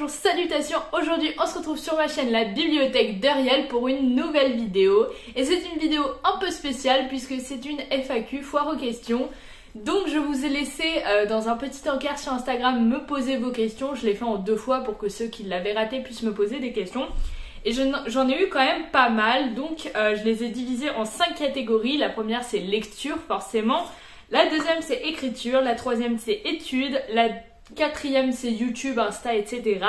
bonjour, salutations. Aujourd'hui on se retrouve sur ma chaîne La Bibliothèque d'Ariel pour une nouvelle vidéo. Et c'est une vidéo un peu spéciale puisque c'est une FAQ, foire aux questions. Donc je vous ai laissé dans un petit encart sur Instagram me poser vos questions. Je l'ai fait en 2 fois pour que ceux qui l'avaient raté puissent me poser des questions. Et j'en ai eu quand même pas mal, donc je les ai divisées en 5 catégories. La première c'est lecture forcément, la deuxième c'est écriture, la troisième c'est études, la quatrième c'est YouTube, Insta, etc.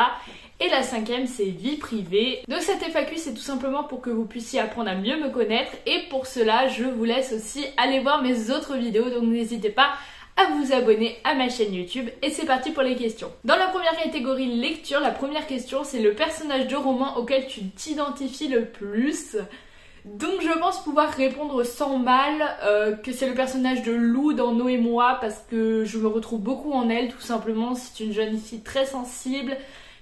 Et la cinquième c'est vie privée. Donc cette FAQ c'est tout simplement pour que vous puissiez apprendre à mieux me connaître. Et pour cela je vous laisse aussi aller voir mes autres vidéos. Donc n'hésitez pas à vous abonner à ma chaîne YouTube. Et c'est parti pour les questions. Dans la première catégorie lecture, la première question c'est le personnage de roman auquel tu t'identifies le plus. Donc je pense pouvoir répondre sans mal que c'est le personnage de Lou dans Noé et moi, parce que je me retrouve beaucoup en elle tout simplement. C'est une jeune fille très sensible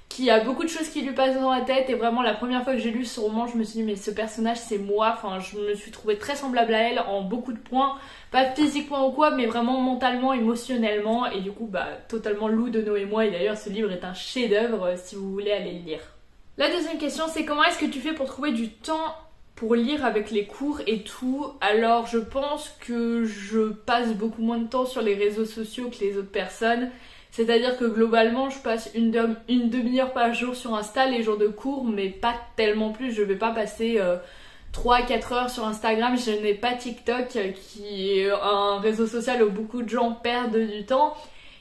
qui a beaucoup de choses qui lui passent dans la tête, et vraiment la première fois que j'ai lu ce roman je me suis dit mais ce personnage c'est moi. Enfin je me suis trouvée très semblable à elle en beaucoup de points, pas physiquement ou quoi mais vraiment mentalement, émotionnellement, et du coup totalement Lou de Noé et moi. Et d'ailleurs ce livre est un chef d'œuvre si vous voulez aller le lire. La deuxième question c'est comment est-ce que tu fais pour trouver du temps pour lire avec les cours et tout. Alors je pense que je passe beaucoup moins de temps sur les réseaux sociaux que les autres personnes. C'est-à-dire que globalement je passe une demi-heure par jour sur Insta les jours de cours, mais pas tellement plus. Je vais pas passer 3-4 heures sur Instagram. Je n'ai pas TikTok qui est un réseau social où beaucoup de gens perdent du temps.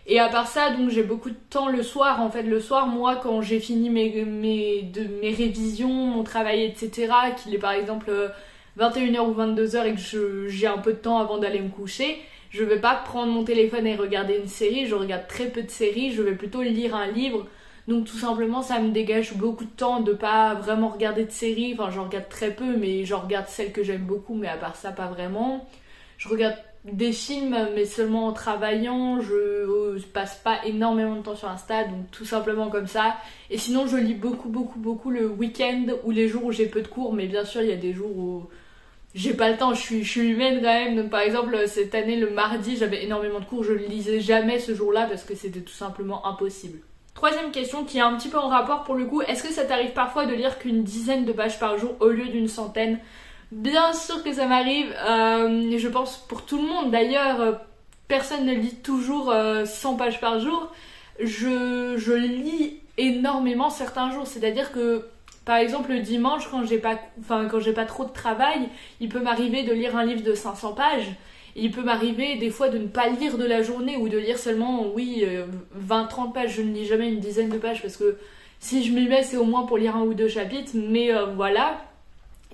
Et à part ça, donc j'ai beaucoup de temps le soir. En fait, le soir, moi, quand j'ai fini mes révisions, mon travail, etc., qu'il est par exemple 21h ou 22h et que j'ai un peu de temps avant d'aller me coucher, je vais pas prendre mon téléphone et regarder une série. Je regarde très peu de séries, je vais plutôt lire un livre. Donc tout simplement, ça me dégage beaucoup de temps de pas vraiment regarder de séries. Enfin, j'en regarde très peu, mais j'en regarde celles que j'aime beaucoup, mais à part ça, pas vraiment. Je regarde des films mais seulement en travaillant, je passe pas énormément de temps sur Insta, donc tout simplement comme ça. Et sinon je lis beaucoup le week-end ou les jours où j'ai peu de cours, mais bien sûr il y a des jours où j'ai pas le temps, je suis humaine quand même. Donc par exemple cette année le mardi j'avais énormément de cours, je ne lisais jamais ce jour-là parce que c'était tout simplement impossible. Troisième question qui est un petit peu en rapport pour le coup, est-ce que ça t'arrive parfois de lire qu'une dizaine de pages par jour au lieu d'une centaine ? Bien sûr que ça m'arrive, je pense pour tout le monde personne ne lit toujours 100 pages par jour. Je lis énormément certains jours, c'est-à-dire que par exemple le dimanche quand j'ai pas trop de travail, il peut m'arriver de lire un livre de 500 pages. Il peut m'arriver des fois de ne pas lire de la journée ou de lire seulement 20-30 pages, je ne lis jamais une dizaine de pages parce que si je m'y mets c'est au moins pour lire 1 ou 2 chapitres, mais voilà.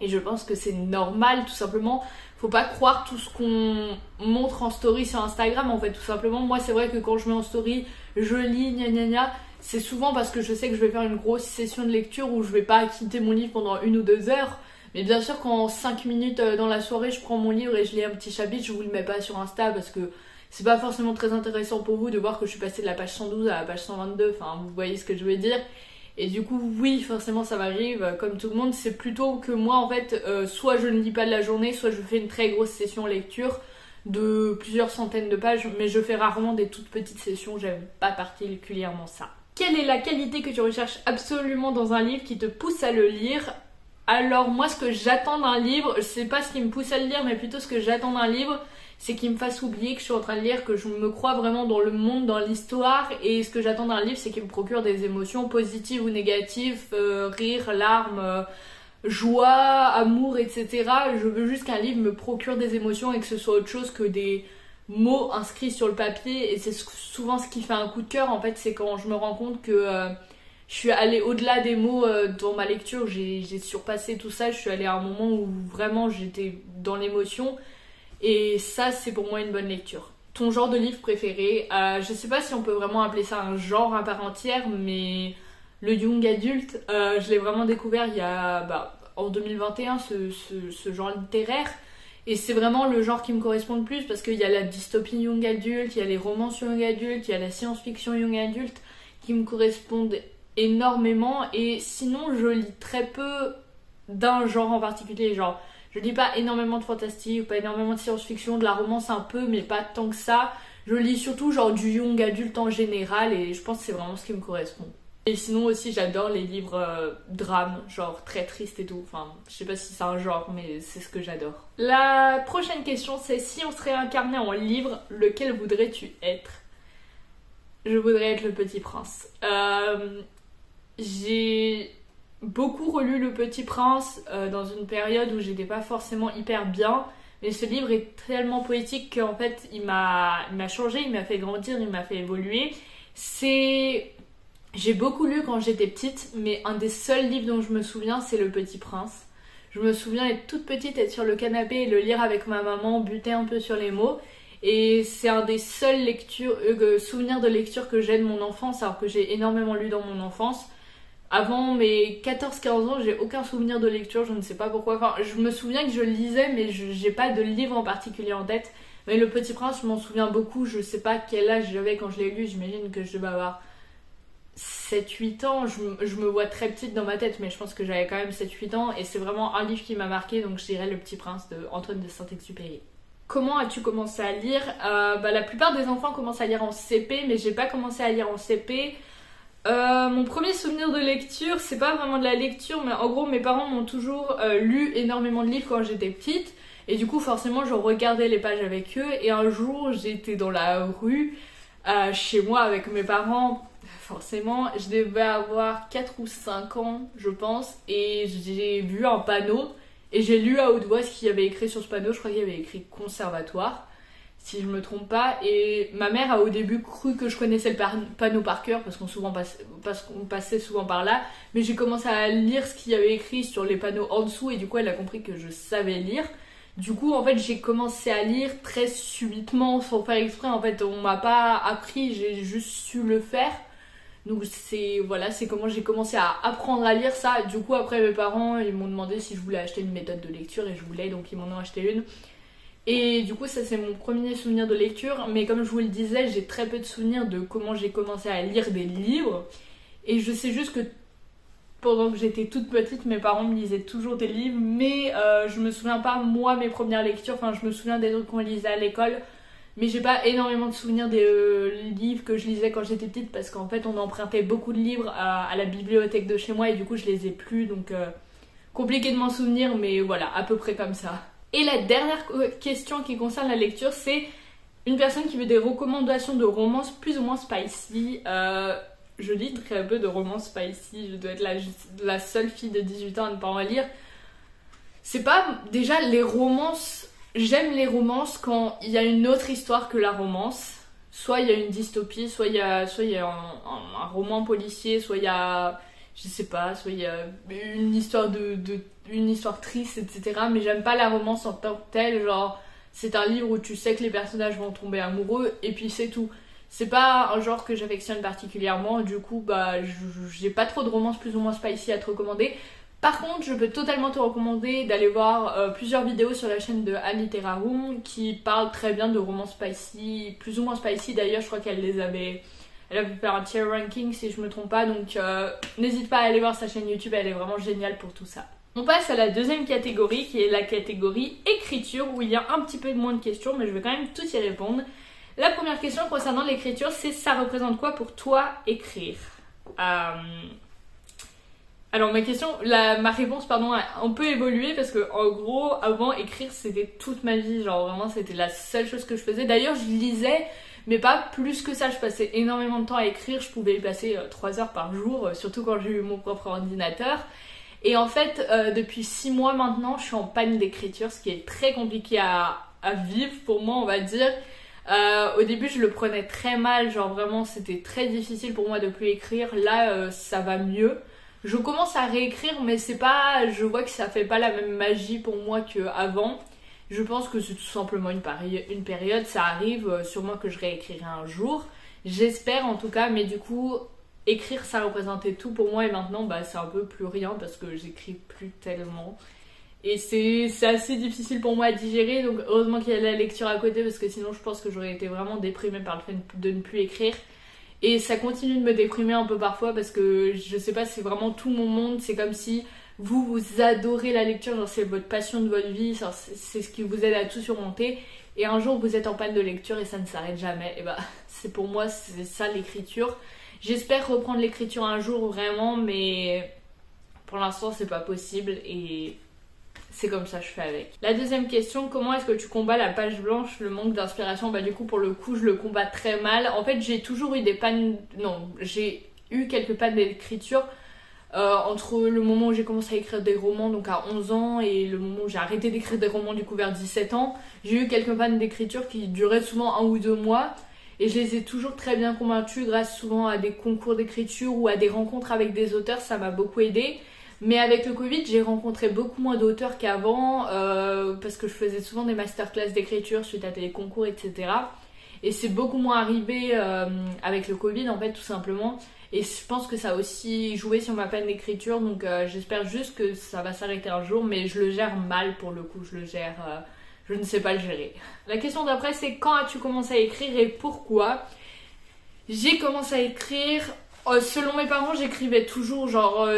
Et je pense que c'est normal, tout simplement. Faut pas croire tout ce qu'on montre en story sur Instagram, en fait, tout simplement. Moi, c'est vrai que quand je mets en story, je lis, c'est souvent parce que je sais que je vais faire une grosse session de lecture où je vais pas quitter mon livre pendant 1 ou 2 heures. Mais bien sûr, quand en 5 minutes dans la soirée, je prends mon livre et je lis un petit chapitre, je vous le mets pas sur Insta parce que c'est pas forcément très intéressant pour vous de voir que je suis passée de la page 112 à la page 122. Enfin, vous voyez ce que je veux dire. Et du coup, oui, forcément, ça m'arrive, comme tout le monde. C'est plutôt que moi, en fait, soit je ne lis pas de la journée, soit je fais une très grosse session lecture de plusieurs centaines de pages, mais je fais rarement des toutes petites sessions, j'aime pas particulièrement ça. Quelle est la qualité que tu recherches absolument dans un livre qui te pousse à le lire ? Alors moi, ce que j'attends d'un livre, c'est pas ce qui me pousse à le lire, mais plutôt ce que j'attends d'un livre, c'est qu'il me fasse oublier que je suis en train de lire, que je me crois vraiment dans le monde, dans l'histoire. Et ce que j'attends d'un livre, c'est qu'il me procure des émotions positives ou négatives, rire, larmes, joie, amour, etc. Je veux juste qu'un livre me procure des émotions et que ce soit autre chose que des mots inscrits sur le papier. Et c'est souvent ce qui fait un coup de cœur, en fait, c'est quand je me rends compte que je suis allée au-delà des mots dans ma lecture, j'ai surpassé tout ça, je suis allée à un moment où vraiment j'étais dans l'émotion. Et ça, c'est pour moi une bonne lecture. Ton genre de livre préféré, je sais pas si on peut vraiment appeler ça un genre à part entière, mais le young adulte, je l'ai vraiment découvert il y a en 2021, ce genre littéraire. Et c'est vraiment le genre qui me correspond le plus parce qu'il y a la dystopie young adulte, il y a les romances young adulte, il y a la science-fiction young adulte qui me correspondent énormément. Et sinon, je lis très peu d'un genre en particulier, genre je lis pas énormément de fantastique, pas énormément de science-fiction, de la romance un peu, mais pas tant que ça. Je lis surtout genre du young adulte en général et je pense que c'est vraiment ce qui me correspond. Et sinon aussi j'adore les livres drames, genre très tristes et tout. Enfin, je sais pas si c'est un genre, mais c'est ce que j'adore. La prochaine question c'est si on se réincarnait en livre, lequel voudrais-tu être? Je voudrais être le Petit Prince. J'ai beaucoup relu Le Petit Prince dans une période où j'étais pas forcément hyper bien. Mais ce livre est tellement poétique qu'en fait il m'a changé, il m'a fait grandir, il m'a fait évoluer. J'ai beaucoup lu quand j'étais petite, mais un des seuls livres dont je me souviens, c'est Le Petit Prince. Je me souviens être toute petite, être sur le canapé et le lire avec ma maman, buter un peu sur les mots. Et c'est un des seuls souvenirs de lecture que j'ai de mon enfance, alors que j'ai énormément lu dans mon enfance. Avant mes 14-15 ans, j'ai aucun souvenir de lecture, je ne sais pas pourquoi. Enfin, je me souviens que je lisais, mais j'ai pas de livre en particulier en tête. Mais Le Petit Prince, je m'en souviens beaucoup. Je sais pas quel âge j'avais quand je l'ai lu, j'imagine que je devais avoir 7-8 ans, je me vois très petite dans ma tête, mais je pense que j'avais quand même 7-8 ans et c'est vraiment un livre qui m'a marqué, donc je dirais Le Petit Prince de Antoine de Saint-Exupéry. Comment as-tu commencé à lire? La plupart des enfants commencent à lire en CP, mais j'ai pas commencé à lire en CP. Mon premier souvenir de lecture, c'est pas vraiment de la lecture, mais en gros mes parents m'ont toujours lu énormément de livres quand j'étais petite, et du coup forcément je regardais les pages avec eux, et un jour j'étais dans la rue, chez moi avec mes parents. Forcément, je devais avoir 4 ou 5 ans, je pense, et j'ai vu un panneau, et j'ai lu à haute voix ce qu'il y avait écrit sur ce panneau. Je crois qu'il y avait écrit conservatoire, si je me trompe pas, et ma mère a au début cru que je connaissais le panneau par cœur, parce qu'on passait souvent par là, mais j'ai commencé à lire ce qu'il y avait écrit sur les panneaux en dessous, et du coup elle a compris que je savais lire. Du coup, en fait, j'ai commencé à lire très subitement, sans faire exprès. En fait, on m'a pas appris, j'ai juste su le faire. Donc c'est comment j'ai commencé à apprendre à lire ça. Du coup après mes parents ils m'ont demandé si je voulais acheter une méthode de lecture et je voulais, donc ils m'en ont acheté une. Et du coup ça c'est mon premier souvenir de lecture, mais comme je vous le disais j'ai très peu de souvenirs de comment j'ai commencé à lire des livres. Et je sais juste que pendant que j'étais toute petite mes parents me lisaient toujours des livres, mais je me souviens pas moi mes premières lectures, enfin je me souviens des trucs qu'on lisait à l'école. Mais j'ai pas énormément de souvenirs des livres que je lisais quand j'étais petite, parce qu'en fait on empruntait beaucoup de livres à la bibliothèque de chez moi et du coup je les ai plus, donc compliqué de m'en souvenir, mais voilà, à peu près comme ça. Et la dernière question qui concerne la lecture, c'est une personne qui veut des recommandations de romances plus ou moins spicy. Je lis très peu de romances spicy, je dois être la seule fille de 18 ans à ne pas en lire. C'est pas déjà les romances. J'aime les romances quand il y a une autre histoire que la romance. Soit il y a une dystopie, soit il y a un roman policier, soit il y a, je sais pas, soit il y a une histoire une histoire triste, etc. Mais j'aime pas la romance en tant que telle, genre c'est un livre où tu sais que les personnages vont tomber amoureux et puis c'est tout. C'est pas un genre que j'affectionne particulièrement, du coup j'ai pas trop de romances plus ou moins spicy à te recommander. Par contre, je peux totalement te recommander d'aller voir plusieurs vidéos sur la chaîne de Anne Literarum qui parlent très bien de romans spicy, plus ou moins spicy d'ailleurs. Je crois qu'elle avait fait un tier ranking si je me trompe pas, donc n'hésite pas à aller voir sa chaîne YouTube, elle est vraiment géniale pour tout ça. On passe à la deuxième catégorie qui est la catégorie écriture, où il y a un petit peu moins de questions, mais je vais quand même tout y répondre. La première question concernant l'écriture, c'est ça représente quoi pour toi écrire? Alors ma réponse pardon, a un peu évolué parce que en gros avant écrire c'était toute ma vie, genre vraiment c'était la seule chose que je faisais. D'ailleurs je lisais mais pas plus que ça, je passais énormément de temps à écrire, je pouvais y passer 3 heures par jour, surtout quand j'ai eu mon propre ordinateur. Et en fait depuis 6 mois maintenant je suis en panne d'écriture, ce qui est très compliqué à vivre pour moi on va dire. Au début je le prenais très mal, genre vraiment c'était très difficile pour moi de plus écrire, là ça va mieux. Je commence à réécrire mais je vois que ça fait pas la même magie pour moi qu'avant. Je pense que c'est tout simplement une période, ça arrive, sûrement que je réécrirai un jour. J'espère en tout cas, mais du coup écrire ça représentait tout pour moi et maintenant c'est un peu plus rien parce que j'écris plus tellement. Et c'est assez difficile pour moi à digérer, donc heureusement qu'il y a la lecture à côté parce que sinon je pense que j'aurais été vraiment déprimée par le fait de ne plus écrire. Et ça continue de me déprimer un peu parfois parce que je sais pas, c'est vraiment tout mon monde. C'est comme si vous adorez la lecture, genre c'est votre passion de votre vie, c'est ce qui vous aide à tout surmonter. Et un jour vous êtes en panne de lecture et ça ne s'arrête jamais. Et c'est pour moi c'est ça l'écriture. J'espère reprendre l'écriture un jour vraiment, mais pour l'instant c'est pas possible et c'est comme ça, je fais avec. La deuxième question, comment est-ce que tu combats la page blanche, le manque d'inspiration? Bah du coup pour le coup je le combats très mal. En fait j'ai toujours eu des pannes, non j'ai eu quelques pannes d'écriture entre le moment où j'ai commencé à écrire des romans, donc à 11 ans, et le moment où j'ai arrêté d'écrire des romans du coup vers 17 ans. J'ai eu quelques pannes d'écriture qui duraient souvent 1 ou 2 mois. Et je les ai toujours très bien combattues grâce souvent à des concours d'écriture ou à des rencontres avec des auteurs, ça m'a beaucoup aidé. Mais avec le Covid, j'ai rencontré beaucoup moins d'auteurs qu'avant parce que je faisais souvent des masterclass d'écriture suite à des concours, etc. Et c'est beaucoup moins arrivé avec le Covid en fait, tout simplement. Et je pense que ça a aussi joué sur ma peine d'écriture, donc j'espère juste que ça va s'arrêter un jour, mais je le gère mal pour le coup, je ne sais pas le gérer. La question d'après c'est quand as-tu commencé à écrire et pourquoi? J'ai commencé à écrire, selon mes parents j'écrivais toujours, genre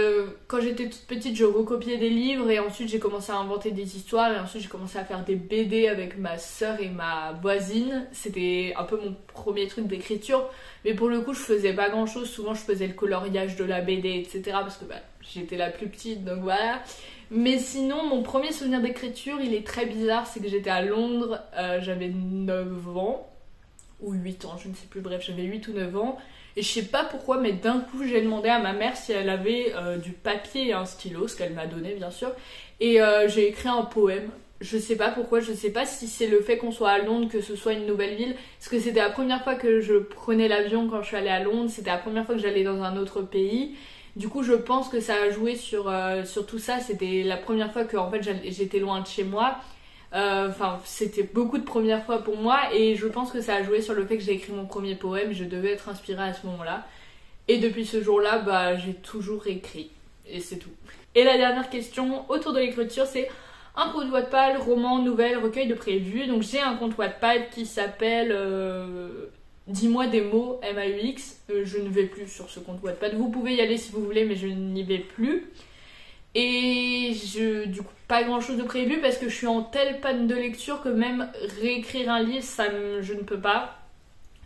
quand j'étais toute petite je recopiais des livres et ensuite j'ai commencé à inventer des histoires et ensuite j'ai commencé à faire des BD avec ma soeur et ma voisine. C'était un peu mon premier truc d'écriture, mais pour le coup je faisais pas grand chose, souvent je faisais le coloriage de la BD etc parce que j'étais la plus petite donc voilà. Mais sinon mon premier souvenir d'écriture il est très bizarre, c'est que j'étais à Londres, j'avais 9 ans ou 8 ans, je ne sais plus, bref j'avais 8 ou 9 ans. Et je sais pas pourquoi, mais d'un coup j'ai demandé à ma mère si elle avait du papier et un stylo, ce qu'elle m'a donné bien sûr. Et j'ai écrit un poème. Je sais pas pourquoi, je sais pas si c'est le fait qu'on soit à Londres, que ce soit une nouvelle ville. Parce que c'était la première fois que je prenais l'avion quand je suis allée à Londres, c'était la première fois que j'allais dans un autre pays. Du coup je pense que ça a joué sur tout ça, c'était la première fois que en fait j'étais loin de chez moi. Enfin, c'était beaucoup de premières fois pour moi et je pense que ça a joué sur le fait que j'ai écrit mon premier poème. Je devais être inspirée à ce moment-là. Et depuis ce jour-là, j'ai toujours écrit. Et c'est tout. Et la dernière question autour de l'écriture, c'est un compte Wattpad, roman, nouvelle, recueil de prévus. Donc j'ai un compte Wattpad qui s'appelle Dis-moi des mots, MAUX. Je ne vais plus sur ce compte Wattpad. Vous pouvez y aller si vous voulez, mais je n'y vais plus. Et du coup pas grand chose de prévu parce que je suis en telle panne de lecture que même réécrire un livre je ne peux pas.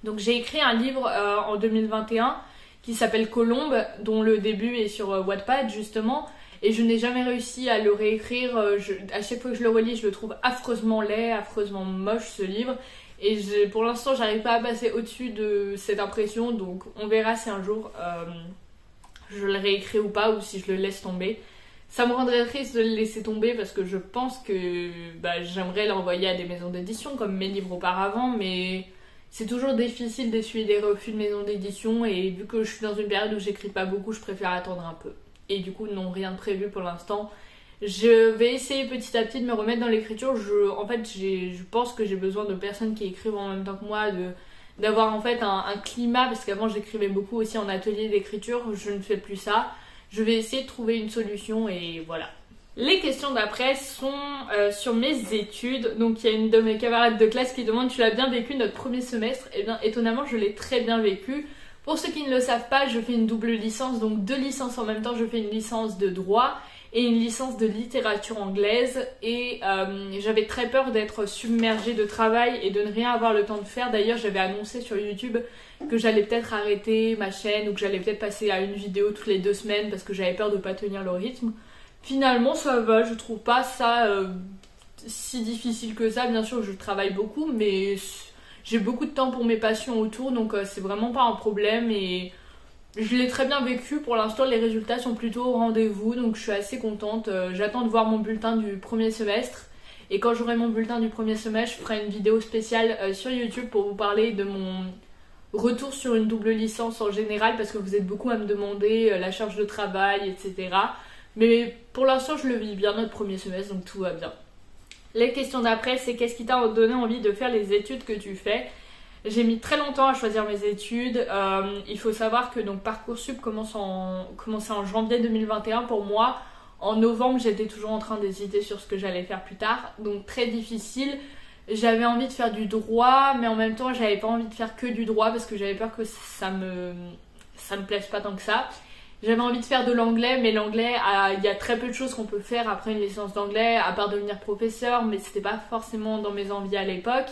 Donc j'ai écrit un livre en 2021 qui s'appelle Colombe, dont le début est sur Wattpad justement, et je n'ai jamais réussi à le réécrire. À chaque fois que je le relis je le trouve affreusement laid, affreusement moche ce livre, et pour l'instant j'arrive pas à passer au-dessus de cette impression, donc on verra si un jour je le réécris ou pas, ou si je le laisse tomber. Ça me rendrait triste de le laisser tomber parce que je pense que j'aimerais l'envoyer à des maisons d'édition comme mes livres auparavant, mais c'est toujours difficile d'essuyer des refus de maisons d'édition et vu que je suis dans une période où j'écris pas beaucoup, je préfère attendre un peu. Et du coup, non, rien de prévu pour l'instant. Je vais essayer petit à petit de me remettre dans l'écriture. En fait, je pense que j'ai besoin de personnes qui écrivent en même temps que moi, d'avoir en fait un climat, parce qu'avant j'écrivais beaucoup aussi en atelier d'écriture, je ne fais plus ça. Je vais essayer de trouver une solution et voilà. Les questions d'après sont sur mes études. Donc il y a une de mes camarades de classe qui demande: tu l'as bien vécu notre premier semestre? Et bien étonnamment je l'ai très bien vécu. Pour ceux qui ne le savent pas, je fais une double licence, donc 2 licences en même temps. Je fais une licence de droit et une licence de littérature anglaise, et j'avais très peur d'être submergée de travail et de ne rien avoir le temps de faire. D'ailleurs j'avais annoncé sur YouTube que j'allais peut-être arrêter ma chaîne ou que j'allais peut-être passer à une vidéo toutes les 2 semaines parce que j'avais peur de pas tenir le rythme. Finalement ça va, je trouve pas ça si difficile que ça. Bien sûr je travaille beaucoup, mais j'ai beaucoup de temps pour mes passions autour, donc c'est vraiment pas un problème et je l'ai très bien vécu. Pour l'instant les résultats sont plutôt au rendez-vous, donc je suis assez contente. J'attends de voir mon bulletin du premier semestre et quand j'aurai mon bulletin du premier semestre je ferai une vidéo spéciale sur YouTube pour vous parler de mon retour sur une double licence en général, parce que vous êtes beaucoup à me demander la charge de travail, etc. Mais pour l'instant je le vis bien notre premier semestre, donc tout va bien. Les questions d'après, c'est qu'est-ce qui t'a donné envie de faire les études que tu fais? J'ai mis très longtemps à choisir mes études. Il faut savoir que donc Parcoursup commençait en janvier 2021 pour moi. En novembre j'étais toujours en train d'hésiter sur ce que j'allais faire plus tard, donc très difficile. J'avais envie de faire du droit, mais en même temps j'avais pas envie de faire que du droit parce que j'avais peur que ça me plaise pas tant que ça. J'avais envie de faire de l'anglais, mais l'anglais, il y a très peu de choses qu'on peut faire après une licence d'anglais, à part devenir professeur, mais c'était pas forcément dans mes envies à l'époque.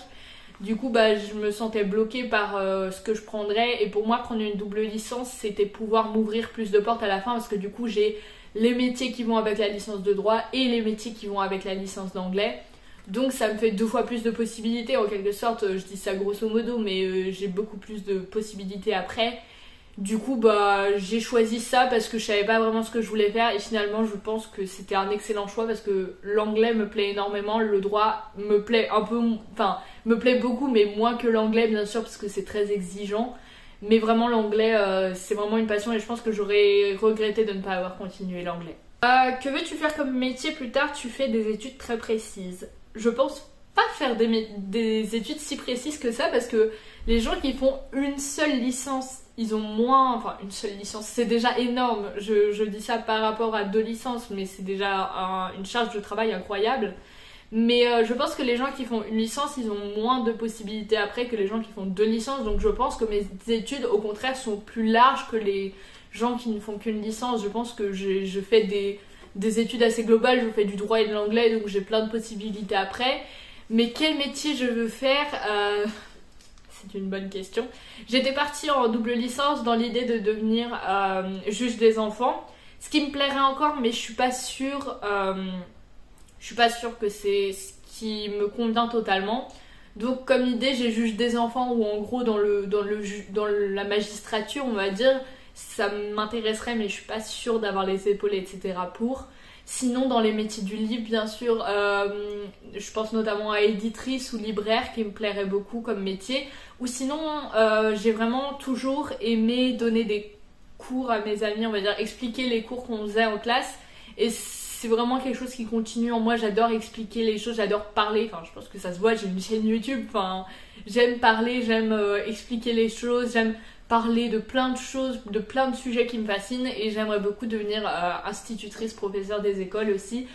Du coup bah je me sentais bloquée par ce que je prendrais, et pour moi prendre une double licence c'était pouvoir m'ouvrir plus de portes à la fin, parce que du coup j'ai les métiers qui vont avec la licence de droit et les métiers qui vont avec la licence d'anglais. Donc ça me fait 2 fois plus de possibilités en quelque sorte, je dis ça grosso modo, mais j'ai beaucoup plus de possibilités après. Du coup bah j'ai choisi ça parce que je savais pas vraiment ce que je voulais faire, et finalement je pense que c'était un excellent choix parce que l'anglais me plaît énormément, le droit me plaît un peu, enfin me plaît beaucoup mais moins que l'anglais bien sûr parce que c'est très exigeant. Mais vraiment l'anglais c'est vraiment une passion, et je pense que j'aurais regretté de ne pas avoir continué l'anglais. Que veux-tu faire comme métier plus tard? Tu fais des études très précises. Je pense pas faire des études si précises que ça, parce que les gens qui font une seule licence, ils ont moins... Enfin, une seule licence, c'est déjà énorme. Je dis ça par rapport à 2 licences, mais c'est déjà une charge de travail incroyable. Mais je pense que les gens qui font une licence, ils ont moins de possibilités après que les gens qui font 2 licences. Donc je pense que mes études, au contraire, sont plus larges que les gens qui ne font qu'une licence. Je pense que je fais des études assez globales, je fais du droit et de l'anglais, donc j'ai plein de possibilités après. Mais quel métier je veux faire c'est une bonne question. J'étais partie en double licence dans l'idée de devenir juge des enfants, ce qui me plairait encore, mais je suis pas sûre que c'est ce qui me convient totalement. Donc comme idée, j'ai juge des enfants, ou en gros dans la magistrature, on va dire, ça m'intéresserait, mais je suis pas sûre d'avoir les épaules, etc. pour. Sinon, dans les métiers du livre, bien sûr, je pense notamment à éditrice ou libraire qui me plairait beaucoup comme métier. Ou sinon, j'ai vraiment toujours aimé donner des cours à mes amis, on va dire, expliquer les cours qu'on faisait en classe. Et c'est vraiment quelque chose qui continue en moi. J'adore expliquer les choses, j'adore parler. Enfin, je pense que ça se voit, j'ai une chaîne YouTube. Enfin, j'aime parler, j'aime expliquer les choses, j'aime parler de plein de choses, de plein de sujets qui me fascinent, et j'aimerais beaucoup devenir institutrice, professeure des écoles aussi.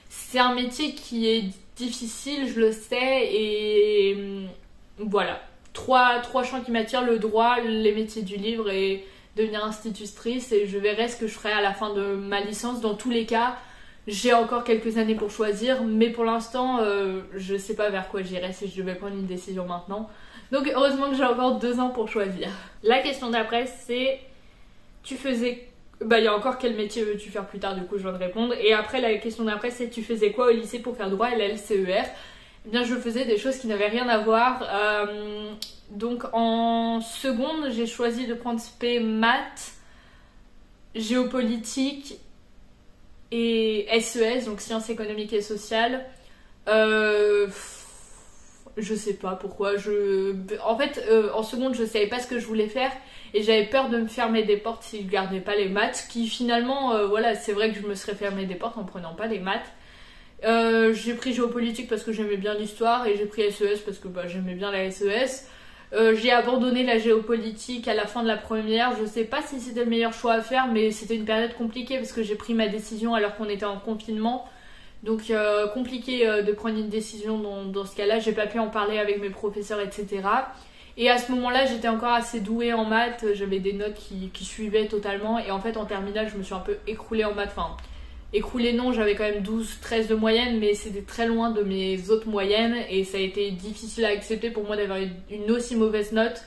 C'est un métier qui est difficile, je le sais, et voilà. Trois champs qui m'attirent: le droit, les métiers du livre et devenir institutrice, et je verrai ce que je ferai à la fin de ma licence. Dans tous les cas, j'ai encore quelques années pour choisir, mais pour l'instant, je sais pas vers quoi j'irai si je devais prendre une décision maintenant. Donc heureusement que j'ai encore 2 ans pour choisir. La question d'après c'est: tu faisais... Bah il y a encore quel métier veux-tu faire plus tard, du coup je viens de répondre. Et après la question d'après c'est: tu faisais quoi au lycée pour faire droit et la LCER? Eh bien je faisais des choses qui n'avaient rien à voir. Donc en seconde j'ai choisi de prendre spé maths, géopolitique et SES, donc sciences économiques et sociales. Je sais pas pourquoi. En fait, en seconde, je savais pas ce que je voulais faire, et j'avais peur de me fermer des portes si je gardais pas les maths. Qui finalement, voilà, c'est vrai que je me serais fermé des portes en prenant pas les maths. J'ai pris géopolitique parce que j'aimais bien l'histoire, et j'ai pris SES parce que j'aimais bien la SES. J'ai abandonné la géopolitique à la fin de la première. Je sais pas si c'était le meilleur choix à faire, mais c'était une période compliquée parce que j'ai pris ma décision alors qu'on était en confinement. Donc compliqué de prendre une décision dans ce cas-là. J'ai pas pu en parler avec mes professeurs, etc. Et à ce moment-là, j'étais encore assez douée en maths. J'avais des notes qui suivaient totalement. Et en fait, en terminale, je me suis un peu écroulée en maths. Enfin, écroulée non, j'avais quand même 12-13 de moyenne, mais c'était très loin de mes autres moyennes. Et ça a été difficile à accepter pour moi d'avoir une aussi mauvaise note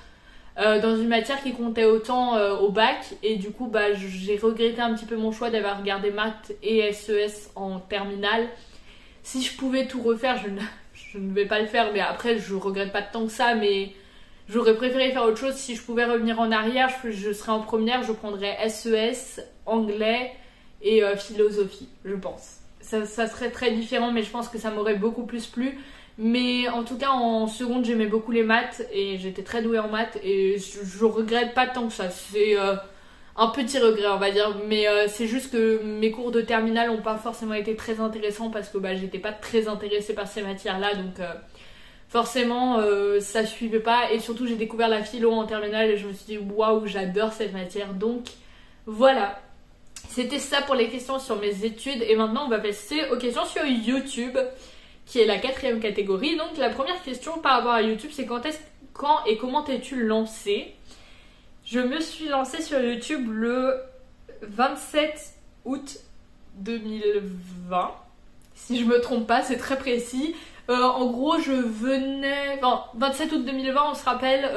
dans une matière qui comptait autant au bac. Et du coup j'ai regretté un petit peu mon choix d'avoir regardé maths et SES en terminale. Si je pouvais tout refaire, je ne vais pas le faire, mais après je regrette pas tant que ça, mais j'aurais préféré faire autre chose. Si je pouvais revenir en arrière, je serais en première, je prendrais SES, anglais et philosophie, je pense. Ça serait très différent, mais je pense que ça m'aurait beaucoup plus plu. Mais en tout cas en seconde j'aimais beaucoup les maths et j'étais très douée en maths, et je regrette pas tant que ça. C'est un petit regret on va dire, mais c'est juste que mes cours de terminale n'ont pas forcément été très intéressants parce que j'étais pas très intéressée par ces matières là, donc forcément ça suivait pas. Et surtout j'ai découvert la philo en terminale et je me suis dit waouh, j'adore cette matière. Donc voilà, c'était ça pour les questions sur mes études. Et maintenant on va passer aux questions sur YouTube, qui est la 4e catégorie. Donc la première question par rapport à YouTube, c'est quand et comment t'es-tu lancée? Je me suis lancée sur YouTube le 27 août 2020. Si je me trompe pas, c'est très précis. En gros, je venais... Enfin, 27 août 2020, on se rappelle,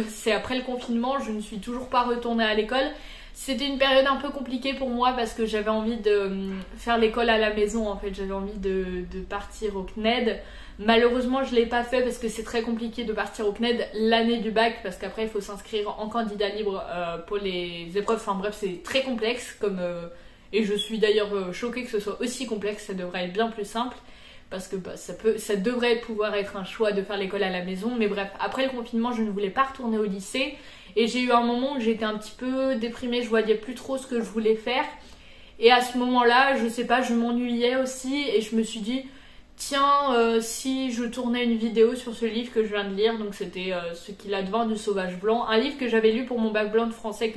c'est après le confinement, je ne suis toujours pas retournée à l'école. C'était une période un peu compliquée pour moi parce que j'avais envie de faire l'école à la maison en fait, j'avais envie de partir au CNED. Malheureusement je l'ai pas fait parce que c'est très compliqué de partir au CNED l'année du bac parce qu'après il faut s'inscrire en candidat libre pour les épreuves, enfin bref c'est très complexe comme... Et je suis d'ailleurs choquée que ce soit aussi complexe, ça devrait être bien plus simple. Parce que bah, ça devrait pouvoir être un choix de faire l'école à la maison. Mais bref, après le confinement, je ne voulais pas retourner au lycée. Et j'ai eu un moment où j'étais un petit peu déprimée, je voyais plus trop ce que je voulais faire. Et à ce moment-là, je sais pas, je m'ennuyais aussi. Et je me suis dit, tiens, si je tournais une vidéo sur ce livre que je viens de lire. Donc c'était Ce qu'il advint du sauvage blanc. Un livre que j'avais lu pour mon bac blanc de français,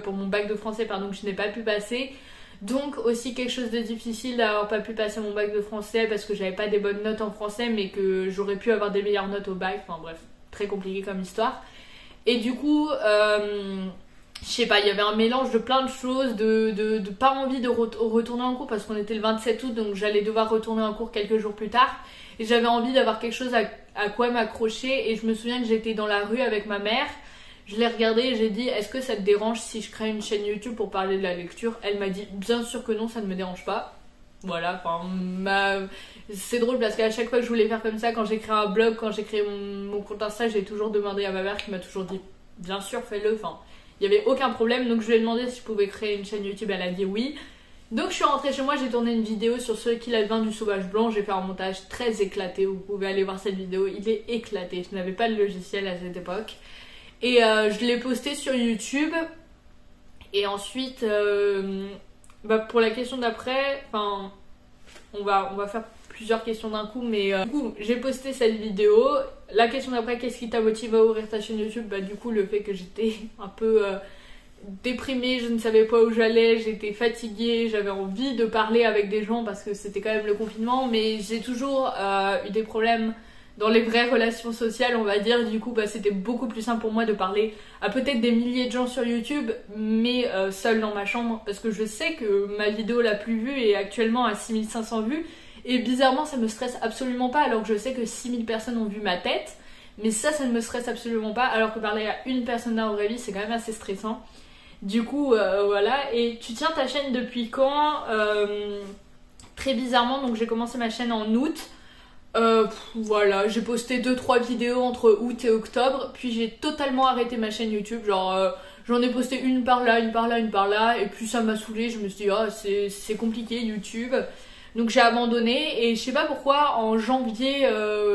pour mon bac de français, pardon, que je n'ai pas pu passer. Donc aussi quelque chose de difficile d'avoir pas pu passer mon bac de français parce que j'avais pas des bonnes notes en français mais que j'aurais pu avoir des meilleures notes au bac. Enfin bref, très compliqué comme histoire. Et du coup, je sais pas, il y avait un mélange de plein de choses, de pas envie de retourner en cours parce qu'on était le 27 août donc j'allais devoir retourner en cours quelques jours plus tard. Et j'avais envie d'avoir quelque chose à quoi m'accrocher et je me souviens que j'étais dans la rue avec ma mère. Je l'ai regardé et j'ai dit est-ce que ça te dérange si je crée une chaîne YouTube pour parler de la lecture? Elle m'a dit bien sûr que non, ça ne me dérange pas. Voilà, enfin, c'est drôle parce qu'à chaque fois que je voulais faire comme ça, quand j'ai créé un blog, quand j'ai créé mon compte Insta, j'ai toujours demandé à ma mère qui m'a toujours dit bien sûr fais-le, enfin, il n'y avait aucun problème. Donc je lui ai demandé si je pouvais créer une chaîne YouTube, elle a dit oui. Donc je suis rentrée chez moi, j'ai tourné une vidéo sur Ce qu'il advint du sauvage blanc, j'ai fait un montage très éclaté, vous pouvez aller voir cette vidéo, il est éclaté, je n'avais pas le logiciel à cette époque. Et je l'ai posté sur YouTube. Et ensuite, bah pour la question d'après, enfin, on va faire plusieurs questions d'un coup. Mais du coup, j'ai posté cette vidéo. La question d'après, qu'est-ce qui t'a motivé à ouvrir ta chaîne YouTube? Bah du coup, le fait que j'étais un peu déprimée, je ne savais pas où j'allais, j'étais fatiguée, j'avais envie de parler avec des gens parce que c'était quand même le confinement. Mais j'ai toujours eu des problèmes dans les vraies relations sociales, on va dire. Du coup, bah, c'était beaucoup plus simple pour moi de parler à peut-être des milliers de gens sur YouTube, mais seule dans ma chambre, parce que je sais que ma vidéo la plus vue est actuellement à 6500 vues, et bizarrement, ça me stresse absolument pas, alors que je sais que 6000 personnes ont vu ma tête, mais ça ne me stresse absolument pas, alors que parler à une personne dans la vraie vie, c'est quand même assez stressant. Du coup, voilà. Et tu tiens ta chaîne depuis quand? Très bizarrement, donc j'ai commencé ma chaîne en août. Voilà, j'ai posté 2-3 vidéos entre août et octobre, puis j'ai totalement arrêté ma chaîne YouTube, genre j'en ai posté une par là, une par là, une par là, et puis ça m'a saoulée, je me suis dit ah c'est compliqué YouTube, donc j'ai abandonné. Et je sais pas pourquoi en janvier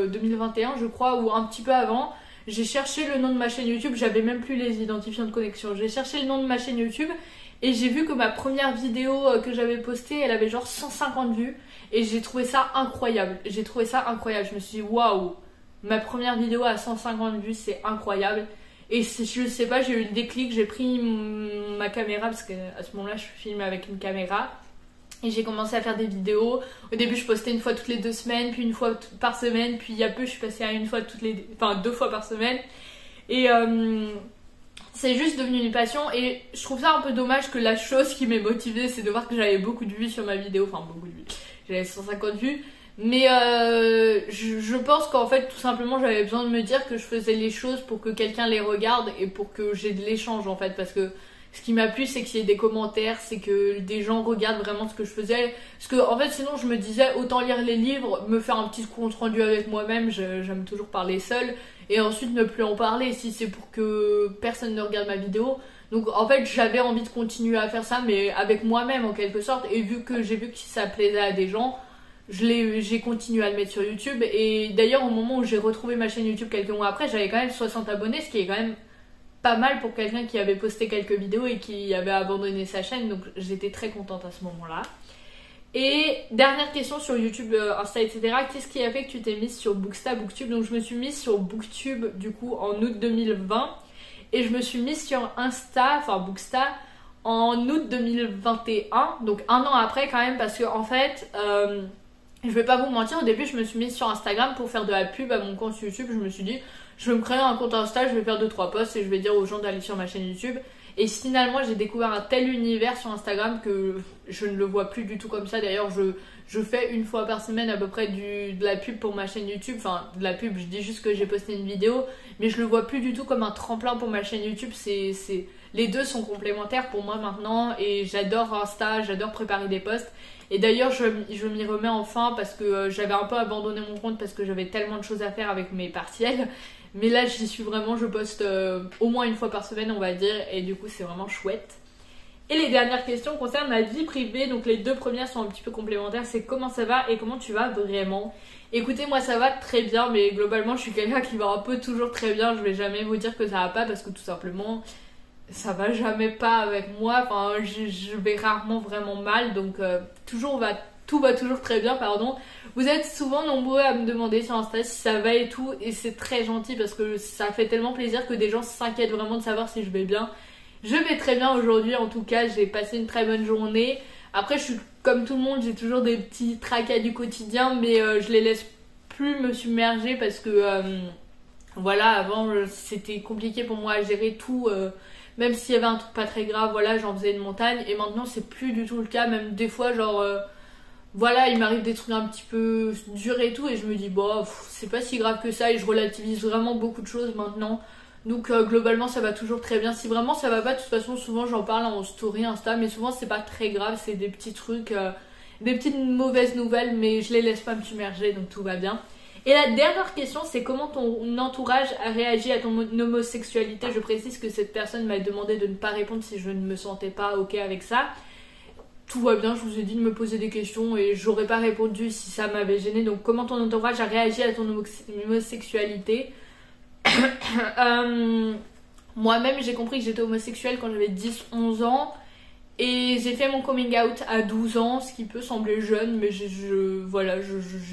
2021 je crois, ou un petit peu avant, j'ai cherché le nom de ma chaîne YouTube, j'avais même plus les identifiants de connexion, j'ai cherché le nom de ma chaîne YouTube et j'ai vu que ma première vidéo que j'avais postée, elle avait genre 150 vues. Et j'ai trouvé ça incroyable. J'ai trouvé ça incroyable. Je me suis dit waouh, ma première vidéo à 150 vues, c'est incroyable. Et je sais pas, j'ai eu le déclic, j'ai pris ma caméra parce qu'à ce moment-là, je filmais avec une caméra. Et j'ai commencé à faire des vidéos. Au début, je postais une fois toutes les 2 semaines, puis une fois par semaine. Puis il y a peu, je suis passée à une fois enfin 2 fois par semaine. Et c'est juste devenu une passion. Et je trouve ça un peu dommage que la chose qui m'ait motivée, c'est de voir que j'avais beaucoup de vues sur ma vidéo. Enfin beaucoup de vues. J'avais 150 vues. Mais je pense qu'en fait, tout simplement, j'avais besoin de me dire que je faisais les choses pour que quelqu'un les regarde et pour que j'ai de l'échange en fait. Parce que ce qui m'a plu, c'est qu'il y ait des commentaires, c'est que des gens regardent vraiment ce que je faisais. Parce que en fait, sinon, je me disais autant lire les livres, me faire un petit compte rendu avec moi-même. J'aime toujours parler seule. Et ensuite ne plus en parler si c'est pour que personne ne regarde ma vidéo. Donc en fait j'avais envie de continuer à faire ça mais avec moi-même en quelque sorte. Et vu que j'ai vu que ça plaisait à des gens, j'ai continué à le mettre sur YouTube. Et d'ailleurs au moment où j'ai retrouvé ma chaîne YouTube quelques mois après, j'avais quand même 60 abonnés, ce qui est quand même pas mal pour quelqu'un qui avait posté quelques vidéos et qui avait abandonné sa chaîne. Donc j'étais très contente à ce moment-là. Et dernière question sur YouTube, Insta, etc. Qu'est-ce qui a fait que tu t'es mise sur Booksta, Booktube? Donc je me suis mise sur Booktube du coup en août 2020 et je me suis mise sur Insta, enfin Booksta, en août 2021, donc un an après quand même, parce que en fait, je vais pas vous mentir, au début je me suis mise sur Instagram pour faire de la pub à mon compte YouTube. Je me suis dit, je vais me créer un compte Insta, je vais faire 2-3 posts et je vais dire aux gens d'aller sur ma chaîne YouTube. Et finalement j'ai découvert un tel univers sur Instagram que je ne le vois plus du tout comme ça. D'ailleurs je fais une fois par semaine à peu près de la pub pour ma chaîne YouTube. Enfin de la pub, je dis juste que j'ai posté une vidéo, mais je le vois plus du tout comme un tremplin pour ma chaîne YouTube. Les deux sont complémentaires pour moi maintenant et j'adore Insta, j'adore préparer des posts. Et d'ailleurs je m'y remets enfin parce que j'avais un peu abandonné mon compte parce que j'avais tellement de choses à faire avec mes partiels. Mais là j'y suis vraiment, je poste au moins une fois par semaine on va dire, et du coup c'est vraiment chouette. Et les dernières questions concernent ma vie privée, donc les deux premières sont un petit peu complémentaires, c'est comment ça va et comment tu vas vraiment. Écoutez, moi ça va très bien, mais globalement je suis quelqu'un qui va un peu toujours très bien, je vais jamais vous dire que ça va pas parce que tout simplement ça va jamais pas avec moi, enfin je vais rarement vraiment mal, donc tout va toujours très bien, pardon. Vous êtes souvent nombreux à me demander sur Insta si ça va et tout, et c'est très gentil parce que ça fait tellement plaisir que des gens s'inquiètent vraiment de savoir si je vais bien. Je vais très bien aujourd'hui, en tout cas j'ai passé une très bonne journée. Après je suis comme tout le monde, j'ai toujours des petits tracas du quotidien, mais je les laisse plus me submerger parce que voilà, avant c'était compliqué pour moi à gérer tout, même s'il y avait un truc pas très grave, voilà, j'en faisais une montagne, et maintenant c'est plus du tout le cas. Même des fois genre voilà, il m'arrive des trucs un petit peu durs et tout, et je me dis bon c'est pas si grave que ça, et je relativise vraiment beaucoup de choses maintenant. Donc globalement ça va toujours très bien. Si vraiment ça va pas, de toute façon souvent j'en parle en story Insta, mais souvent c'est pas très grave, c'est des petits trucs, des petites mauvaises nouvelles, mais je les laisse pas me submerger, donc tout va bien. Et la dernière question, c'est comment ton entourage a réagi à ton homosexualité. Je précise que cette personne m'a demandé de ne pas répondre si je ne me sentais pas ok avec ça. Tout va bien, je vous ai dit de me poser des questions et j'aurais pas répondu si ça m'avait gêné. Donc comment ton entourage a réagi à ton homosexualité. Moi-même j'ai compris que j'étais homosexuelle quand j'avais 10-11 ans. Et j'ai fait mon coming out à 12 ans, ce qui peut sembler jeune, mais voilà,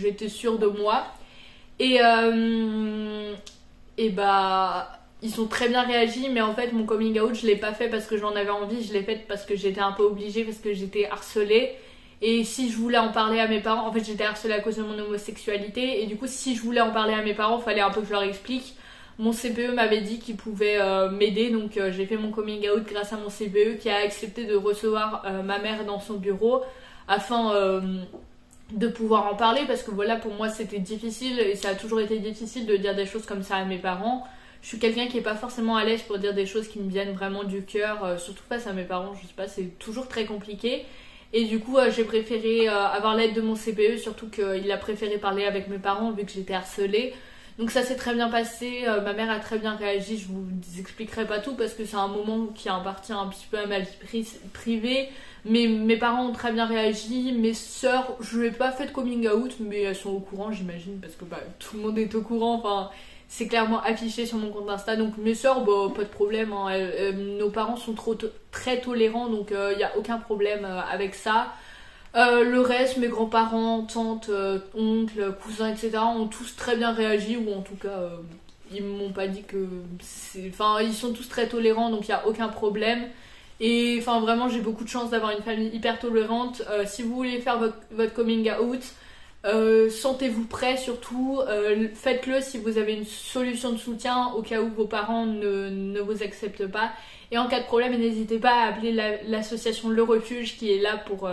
j'étais sûre de moi. Et bah ils ont très bien réagi, mais en fait mon coming out je l'ai pas fait parce que j'en avais envie, je l'ai fait parce que j'étais un peu obligée, parce que j'étais harcelée. Et si je voulais en parler à mes parents, en fait j'étais harcelée à cause de mon homosexualité, et du coup si je voulais en parler à mes parents, fallait un peu que je leur explique. Mon CPE m'avait dit qu'il pouvait m'aider, donc j'ai fait mon coming out grâce à mon CPE qui a accepté de recevoir ma mère dans son bureau afin de pouvoir en parler, parce que voilà, pour moi c'était difficile et ça a toujours été difficile de dire des choses comme ça à mes parents. Je suis quelqu'un qui est pas forcément à l'aise pour dire des choses qui me viennent vraiment du cœur, surtout face à mes parents, je sais pas, c'est toujours très compliqué. Et du coup j'ai préféré avoir l'aide de mon CPE, surtout qu'il a préféré parler avec mes parents vu que j'étais harcelée. Donc ça s'est très bien passé, ma mère a très bien réagi, je vous expliquerai pas tout parce que c'est un moment qui appartient un petit peu à ma vie privée, mais mes parents ont très bien réagi, mes sœurs, je n'ai pas fait de coming out, mais elles sont au courant j'imagine, parce que bah, tout le monde est au courant, enfin c'est clairement affiché sur mon compte Insta, donc mes sœurs, bah, pas de problème, hein, nos parents sont très tolérants, donc il n'y a aucun problème avec ça. Le reste, mes grands-parents, tantes, oncles, cousins, etc. ont tous très bien réagi, ou en tout cas, ils m'ont pas dit que c'est... Enfin, ils sont tous très tolérants, donc il n'y a aucun problème. Et enfin, vraiment, j'ai beaucoup de chance d'avoir une famille hyper tolérante. Si vous voulez faire votre coming out, sentez-vous prêt surtout. Faites-le si vous avez une solution de soutien au cas où vos parents ne vous acceptent pas. Et en cas de problème, n'hésitez pas à appeler l'association Le Refuge qui est là pour...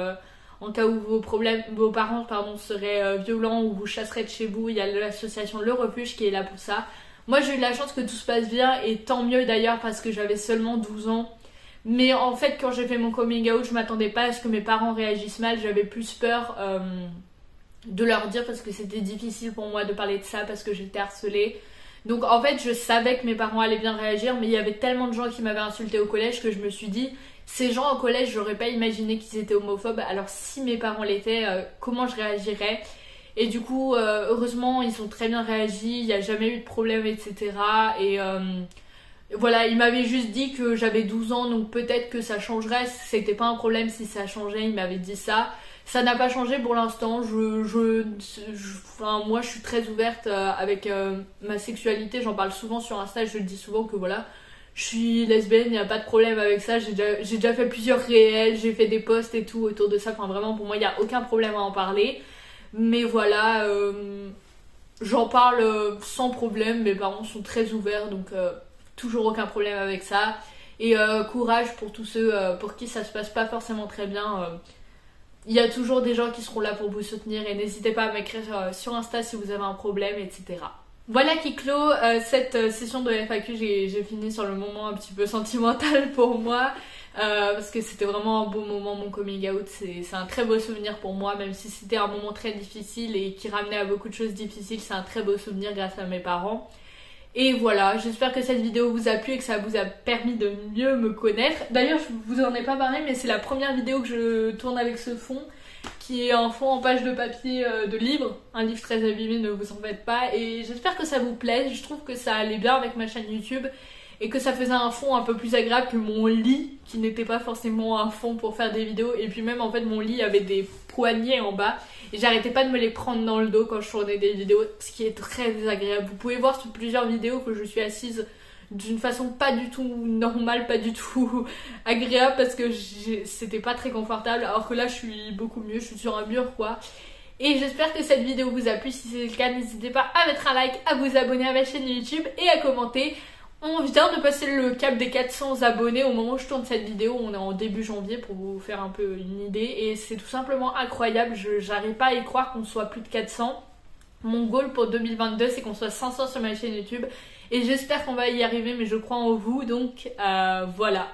en cas où vos parents seraient violents ou vous chasseraient de chez vous, il y a l'association Le Refuge qui est là pour ça. Moi j'ai eu la chance que tout se passe bien, et tant mieux d'ailleurs parce que j'avais seulement 12 ans. Mais en fait quand j'ai fait mon coming out, je m'attendais pas à ce que mes parents réagissent mal. J'avais plus peur de leur dire parce que c'était difficile pour moi de parler de ça parce que j'étais harcelée. Donc en fait je savais que mes parents allaient bien réagir, mais il y avait tellement de gens qui m'avaient insultée au collège que je me suis dit... Ces gens au collège, j'aurais pas imaginé qu'ils étaient homophobes, alors si mes parents l'étaient, comment je réagirais? Et du coup, heureusement, ils ont très bien réagi, il n'y a jamais eu de problème, etc. Et voilà, ils m'avaient juste dit que j'avais 12 ans, donc peut-être que ça changerait, c'était pas un problème si ça changeait, ils m'avaient dit ça. Ça n'a pas changé pour l'instant, enfin, moi je suis très ouverte avec ma sexualité, j'en parle souvent sur Insta, je dis souvent que voilà... Je suis lesbienne, il n'y a pas de problème avec ça, j'ai déjà fait plusieurs réels, j'ai fait des posts et tout autour de ça, enfin vraiment pour moi il n'y a aucun problème à en parler. Mais voilà, j'en parle sans problème, mes parents sont très ouverts, donc toujours aucun problème avec ça. Et courage pour tous ceux pour qui ça se passe pas forcément très bien. Il y a toujours des gens qui seront là pour vous soutenir et n'hésitez pas à m'écrire sur Insta si vous avez un problème, etc. Voilà qui clôt cette session de FAQ. J'ai fini sur le moment un petit peu sentimental pour moi parce que c'était vraiment un beau moment, mon coming out. C'est un très beau souvenir pour moi, même si c'était un moment très difficile et qui ramenait à beaucoup de choses difficiles. C'est un très beau souvenir grâce à mes parents. Et voilà, j'espère que cette vidéo vous a plu et que ça vous a permis de mieux me connaître. D'ailleurs, je vous en ai pas parlé, mais c'est la première vidéo que je tourne avec ce fond, qui est un fond en page de papier de livre, un livre très abîmé, ne vous en faites pas. Et j'espère que ça vous plaît, je trouve que ça allait bien avec ma chaîne YouTube et que ça faisait un fond un peu plus agréable que mon lit, qui n'était pas forcément un fond pour faire des vidéos. Et puis même en fait mon lit avait des poignées en bas et j'arrêtais pas de me les prendre dans le dos quand je tournais des vidéos, ce qui est très désagréable. Vous pouvez voir sur plusieurs vidéos que je suis assise d'une façon pas du tout normale, pas du tout agréable, parce que c'était pas très confortable, alors que là je suis beaucoup mieux, je suis sur un mur quoi. Et j'espère que cette vidéo vous a plu. Si c'est le cas, n'hésitez pas à mettre un like, à vous abonner à ma chaîne YouTube et à commenter. On vient de passer le cap des 400 abonnés au moment où je tourne cette vidéo. On est en début janvier pour vous faire un peu une idée. Et c'est tout simplement incroyable. J'arrive pas à y croire qu'on soit plus de 400. Mon goal pour 2022, c'est qu'on soit 500 sur ma chaîne YouTube. Et j'espère qu'on va y arriver, mais je crois en vous. Donc voilà.